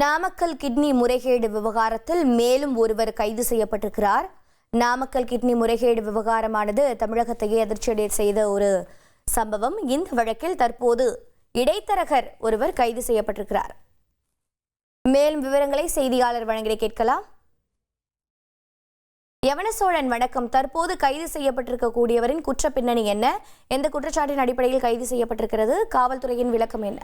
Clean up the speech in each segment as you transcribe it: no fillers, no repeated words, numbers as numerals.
Namakkal kidney முறைகேடு விவகாரத்தில் மேலும் ஒருவர் கைது செய்யப்பட்டிருக்கிறார். நாமக்கல் கிட்னி முறைகேடு விவகாரமானது தமிழகத்தையே அதிர்ச்சியடைய செய்த ஒரு சம்பவம். இந்த வழக்கில் தற்போது இடைத்தரகர் ஒருவர் கைது செய்யப்பட்டிருக்கிறார். மேலும் விவரங்களை செய்தியாளர் வழங்கி கேட்கலாம். யவனசோழன், வணக்கம். தற்போது கைது செய்யப்பட்டிருக்கக்கூடியவரின் குற்ற பின்னணி என்ன? எந்த குற்றச்சாட்டின் அடிப்படையில் கைது செய்யப்பட்டிருக்கிறது? காவல்துறையின் விளக்கம் என்ன?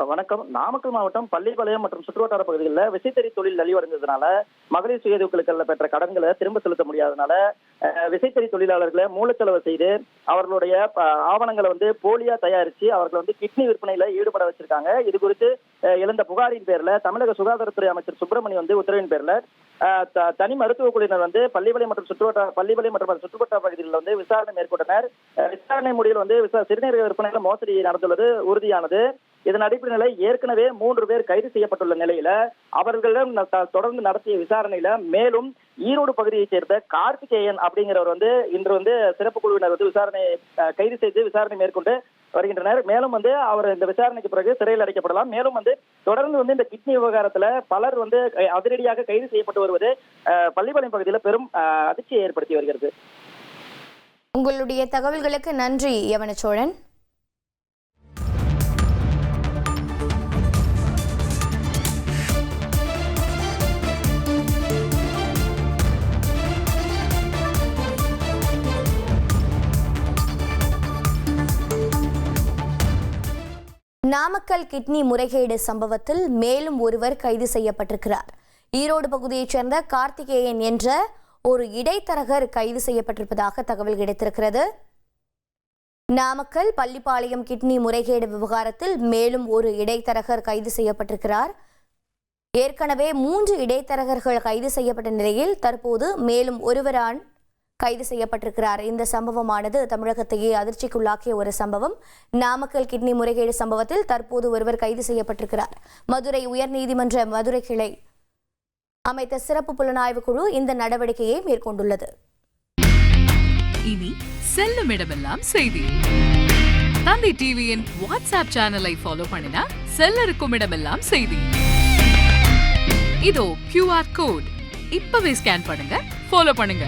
வணக்கம். நாமக்கல் மாவட்டம் பள்ளிப்பாளையம் மற்றும் சுற்றுவட்டார பகுதிகளில் விசைத்தறி தொழில் நலிவடைந்ததுனால மகளிர் சுய குழுக்கள் பெற்ற கடன்களை திரும்ப செலுத்த முடியாதனால விசைத்தறி தொழிலாளர்களை மூலச்செலவு செய்து அவர்களுடைய ஆவணங்களை போலியா தயாரித்து அவர்களை கிட்னி விற்பனையில ஈடுபட வச்சிருக்காங்க. இது குறித்து எழுந்த புகாரின் பேர்ல தமிழக சுகாதாரத்துறை அமைச்சர் சுப்பிரமணி உத்தரவின் பேர்ல தனி மருத்துவ குழுவினர் பள்ளிப்பாளையம் மற்றும் சுற்றுவட்டார பகுதிகளில் விசாரணை மேற்கொண்டனர். விசாரணை முடிவில் சிறுநீரக விற்பனையில மோசடி நடந்துள்ளது உறுதியானது. இதன் அடிப்படையில் ஏற்கனவே 3 பேர் கைது செய்யப்பட்டுள்ள நிலையில அவர்களிடம் தொடர்ந்து நடத்திய விசாரணையில மேலும் ஈரோடு பகுதியைச் சேர்ந்த கார்த்திகேயன் அப்படிங்கிறவர் இன்று சிறப்பு குழுவினர் விசாரணை கைது செய்து விசாரணை மேற்கொண்டு வருகின்றனர். மேலும் அவர் இந்த விசாரணைக்கு பிறகு சிறையில் அடைக்கப்படலாம். மேலும் தொடர்ந்து இந்த கிட்னி விவகாரத்துல பலர் அதிரடியாக கைது செய்யப்பட்டு வருவது பள்ளிப்பாளையம் பகுதியில் பெரும் அதிர்ச்சியை ஏற்படுத்தி வருகிறது. உங்களுடைய தகவல்களுக்கு நன்றி யவனசோழன். நாமக்கல் கிட்னி முறைகேடு சம்பவத்தில் மேலும் ஒருவர் கைது செய்யப்பட்டிருக்கிறார். ஈரோடு பகுதியைச் சேர்ந்த கார்த்திகேயன் என்ற ஒரு இடைத்தரகர் கைது செய்யப்பட்டிருப்பதாக தகவல் கிடைத்திருக்கிறது. நாமக்கல் பள்ளிப்பாளையம் கிட்னி முறைகேடு விவகாரத்தில் மேலும் ஒரு இடைத்தரகர் கைது செய்யப்பட்டிருக்கிறார். ஏற்கனவே 3 இடைத்தரகர்கள் கைது செய்யப்பட்ட நிலையில் தற்போது மேலும் ஒருவரான் கைது செய்யப்பட்டிருக்கிறார். இந்த சம்பவமானது தமிழகத்தையே அதிர்ச்சிக்குள்ளாக்கிய ஒரு சம்பவம். நாமக்கல் கிட்னி முறைகேடு சம்பவத்தில் தற்போது ஒருவர் கைது செய்யப்பட்டிருக்கிறார். மதுரை உயர்நீதிமன்ற மதுரை கிளை அமைத்த சிறப்பு புலனாய்வு குழு இந்த நடவடிக்கையை மேற்கொண்டுள்ளது. இனி செல்லும் இடமெல்லாம் செய்தி. தந்தி டிவியின் வாட்ஸ்அப் சேனலை ஃபாலோ பண்ணினா செல்ல இருக்கும் இடமெல்லாம் செய்தி. இதோ QR கோட் இப்பவே ஸ்கேன் பண்ணுங்க, ஃபாலோ பண்ணுங்க.